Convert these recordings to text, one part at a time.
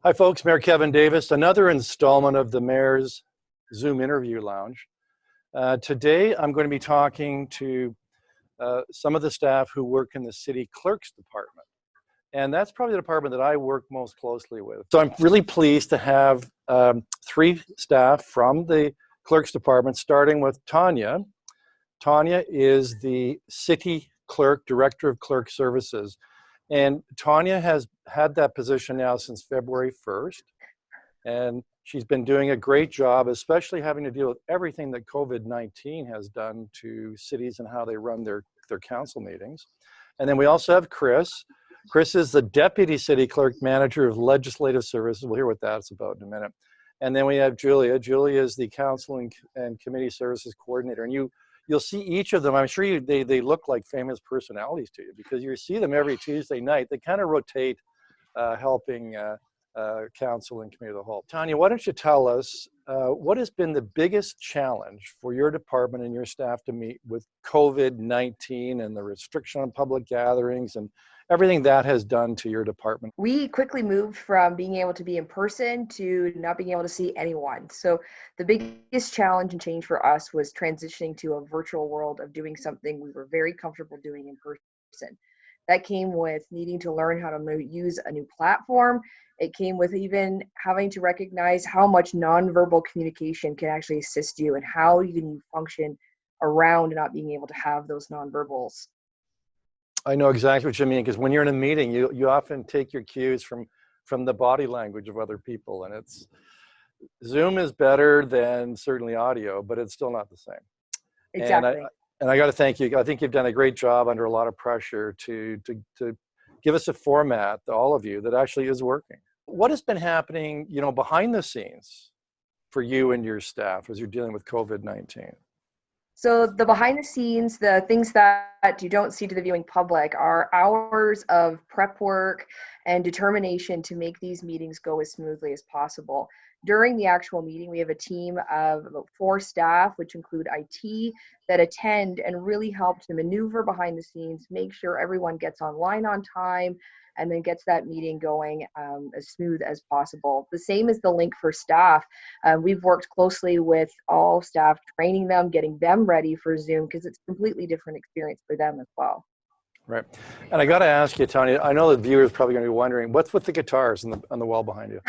Hi folks, Mayor Kevin Davis, another installment of the Mayor's Zoom Interview Lounge. Today I'm going to be talking to some of the staff who work in the City Clerk's department. And that's probably the department that I work most closely with. So I'm really pleased to have three staff from the Clerk's department, starting with Tanya. Tanya is the City Clerk, Director of Clerk Services. And Tanya has had that position now since February 1st. And she's been doing a great job, especially having to deal with everything that COVID-19 has done to cities and how they run their council meetings. And then we also have Chris. Chris is the Deputy City Clerk Manager of Legislative Services. We'll hear what that's about in a minute. And then we have Julia. Julia is the Council and Committee Services Coordinator. And you'll see each of them. I'm sure they look like famous personalities to you because you see them every Tuesday night. They kind of rotate helping council and committee of the whole. Tanya, why don't you tell us what has been the biggest challenge for your department and your staff to meet with COVID-19 and the restriction on public gatherings and everything that has done to your department? We quickly moved from being able to be in person to not being able to see anyone. So the biggest challenge and change for us was transitioning to a virtual world of doing something we were very comfortable doing in person. That came with needing to learn how to use a new platform. It came with even having to recognize how much nonverbal communication can actually assist you and how you can function around not being able to have those nonverbals. I know exactly what you mean, because when you're in a meeting, you often take your cues from the body language of other people, and Zoom is better than certainly audio, but it's still not the same. Exactly. And I got to thank you. I think you've done a great job under a lot of pressure to give us a format, all of you, that actually is working. What has been happening, behind the scenes for you and your staff as you're dealing with COVID-19? So the behind the scenes, the things that you don't see to the viewing public are hours of prep work and determination to make these meetings go as smoothly as possible. During the actual meeting, we have a team of about 4 staff, which include IT, that attend and really help to maneuver behind the scenes, make sure everyone gets online on time, and then gets that meeting going as smooth as possible. The same is the link for staff. We've worked closely with all staff, training them, getting them ready for Zoom, because it's a completely different experience for them as well. Right. And I got to ask you, Tanya, I know the viewers probably going to be wondering, what's with the guitars on the wall behind you?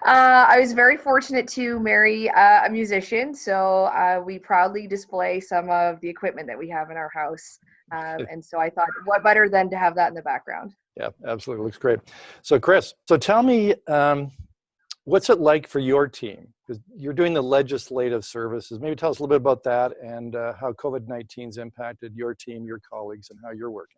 I was very fortunate to marry a musician, so we proudly display some of the equipment that we have in our house. And so I thought, what better than to have that in the background? Yeah, absolutely. Looks great. So Chris, tell me, what's it like for your team? Because you're doing the legislative services. Maybe tell us a little bit about that and how COVID-19's impacted your team, your colleagues, and how you're working.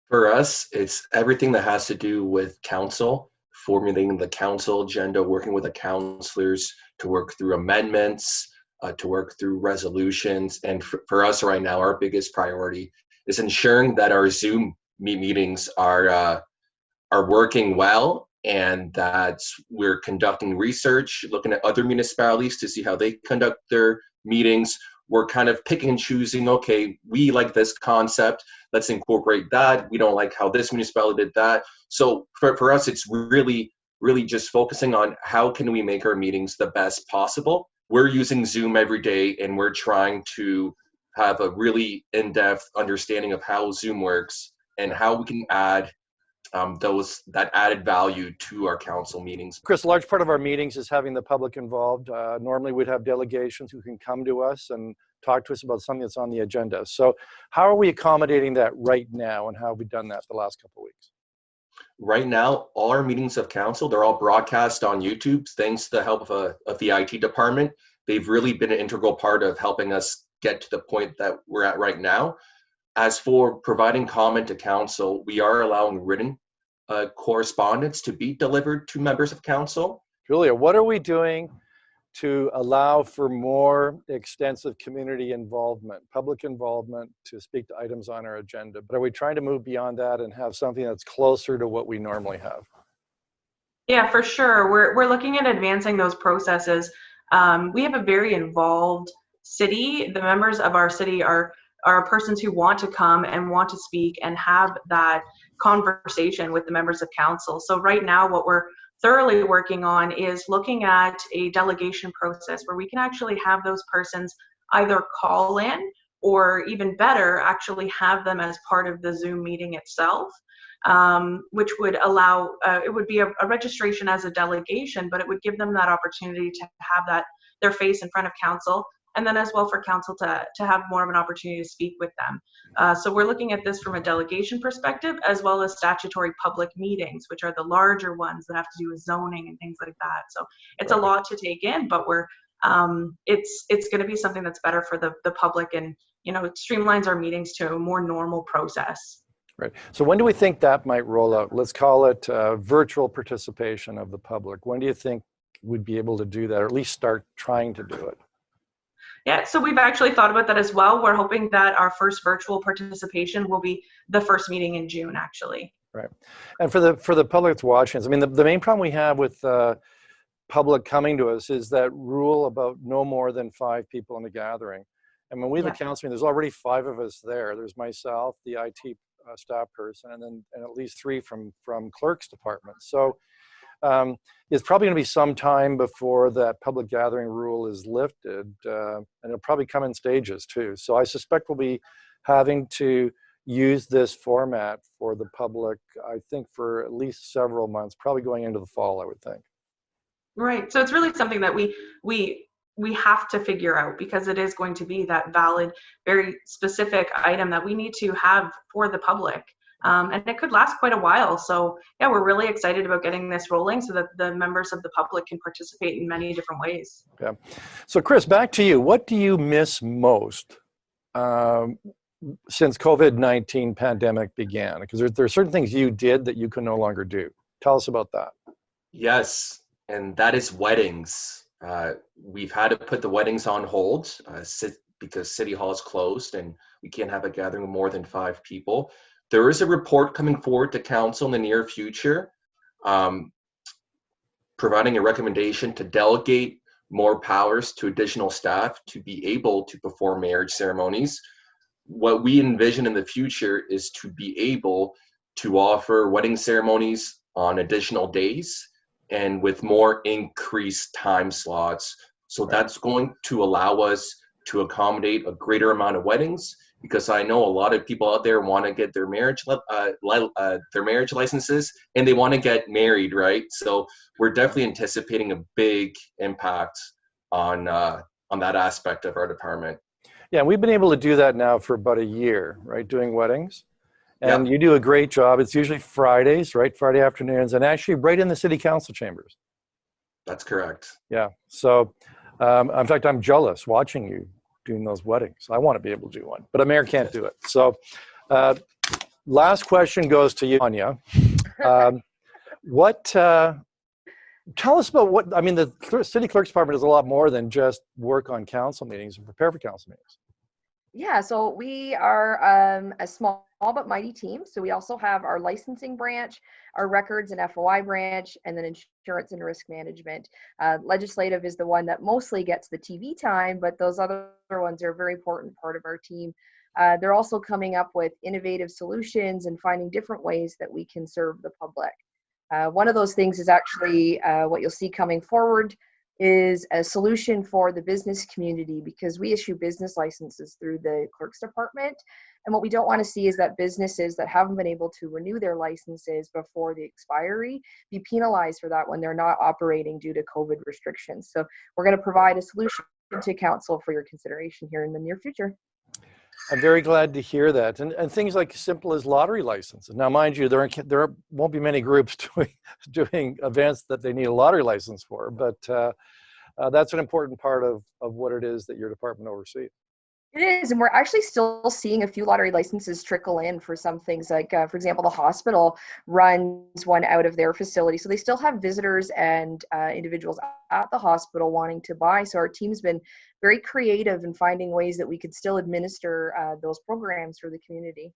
For us, it's everything that has to do with council, formulating the council agenda, working with the councilors to work through amendments, to work through resolutions. And for us right now, our biggest priority is ensuring that our Zoom meetings are working well, and that we're conducting research, looking at other municipalities to see how they conduct their meetings. We're kind of picking and choosing, okay, we like this concept, let's incorporate that. We don't like how this municipality did that. So for us, it's really just focusing on how can we make our meetings the best possible. We're using Zoom every day, and we're trying to have a really in-depth understanding of how Zoom works and how we can add that added value to our council meetings. Chris, a large part of our meetings is having the public involved. Normally we'd have delegations who can come to us and talk to us about something that's on the agenda. So how are we accommodating that right now, and how have we done that the last couple of weeks? Right now, all our meetings of council, they're all broadcast on YouTube, thanks to the help of the IT department. They've really been an integral part of helping us get to the point that we're at right now. As for providing comment to council, we are allowing written correspondence to be delivered to members of council. Julia, what are we doing to allow for more extensive community involvement, public involvement, to speak to items on our agenda? But are we trying to move beyond that and have something that's closer to what we normally have? Yeah, for sure. We're looking at advancing those processes. We have a very involved city. The members of our city are persons who want to come and want to speak and have that conversation with the members of council. So right now what we're thoroughly working on is looking at a delegation process where we can actually have those persons either call in, or even better, actually have them as part of the Zoom meeting itself, which would allow, it would be a registration as a delegation, but it would give them that opportunity to have that their face in front of council, and then as well for council to have more of an opportunity to speak with them. So we're looking at this from a delegation perspective, as well as statutory public meetings, which are the larger ones that have to do with zoning and things like that. So it's a lot to take in, but we're it's going to be something that's better for the public, and it streamlines our meetings to a more normal process. Right. So when do we think that might roll out? Let's call it virtual participation of the public. When do you think we'd be able to do that, or at least start trying to do it? Yeah, so we've actually thought about that as well. We're hoping that our first virtual participation will be the first meeting in June, actually. Right. And for the public that's watching, I mean, the main problem we have with public coming to us is that rule about no more than 5 people in a gathering. And when we have a council meeting, there's already 5 of us there. There's myself, the IT staff person, and at least 3 from Clerk's department. So it's probably going to be some time before that public gathering rule is lifted, and it'll probably come in stages too. So I suspect we'll be having to use this format for the public, I think, for at least several months, probably going into the fall, I would think. Right. So it's really something that we have to figure out, because it is going to be that valid, very specific item that we need to have for the public. And it could last quite a while. So yeah, we're really excited about getting this rolling so that the members of the public can participate in many different ways. Yeah. So Chris, back to you. What do you miss most since COVID-19 pandemic began? Because there are certain things you did that you can no longer do. Tell us about that. Yes, and that is weddings. We've had to put the weddings on hold because City Hall is closed and we can't have a gathering of more than 5 people. There is a report coming forward to council in the near future, providing a recommendation to delegate more powers to additional staff to be able to perform marriage ceremonies. What we envision in the future is to be able to offer wedding ceremonies on additional days and with more increased time slots. So that's going to allow us to accommodate a greater amount of weddings, because I know a lot of people out there want to get their marriage licenses and they want to get married, right? So we're definitely anticipating a big impact on that aspect of our department. Yeah, we've been able to do that now for about a year, right? Doing weddings. And you do a great job. It's usually Fridays, right? Friday afternoons, and actually right in the city council chambers. That's correct. Yeah. So, in fact, I'm jealous watching you doing those weddings. I want to be able to do one, but a mayor can't do it. So, last question goes to you, Anya. Tell us about what, I mean, the city clerk's department is a lot more than just work on council meetings and prepare for council meetings. Yeah, so we are a small but mighty team. So we also have our licensing branch, our records and FOI branch, and then insurance and risk management. Legislative is the one that mostly gets the TV time, but those other ones are a very important part of our team. They're also coming up with innovative solutions and finding different ways that we can serve the public. One of those things is actually what you'll see coming forward is a solution for the business community, because we issue business licenses through the clerk's department. And what we don't want to see is that businesses that haven't been able to renew their licenses before the expiry be penalized for that when they're not operating due to COVID restrictions. So we're going to provide a solution to council for your consideration here in the near future. I'm very glad to hear that. And things like simple as lottery licenses. Now, mind you, there won't be many groups doing events that they need a lottery license for, but that's an important part of what it is that your department oversees. It is, and we're actually still seeing a few lottery licenses trickle in for some things, like, for example, the hospital runs one out of their facility. So they still have visitors and individuals at the hospital wanting to buy. So our team's been very creative in finding ways that we could still administer those programs for the community.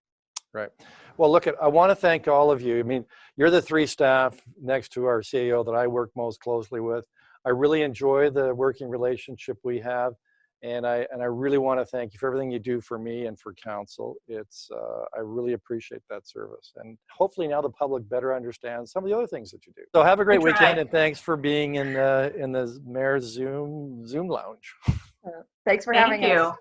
Right. Well, look, I want to thank all of you. I mean, you're the 3 staff next to our CEO that I work most closely with. I really enjoy the working relationship we have. And I really want to thank you for everything you do for me and for council. It's I really appreciate that service, and hopefully now the public better understands some of the other things that you do. So have a great weekend, and thanks for being in the Mayor's Zoom lounge. Thanks for having us.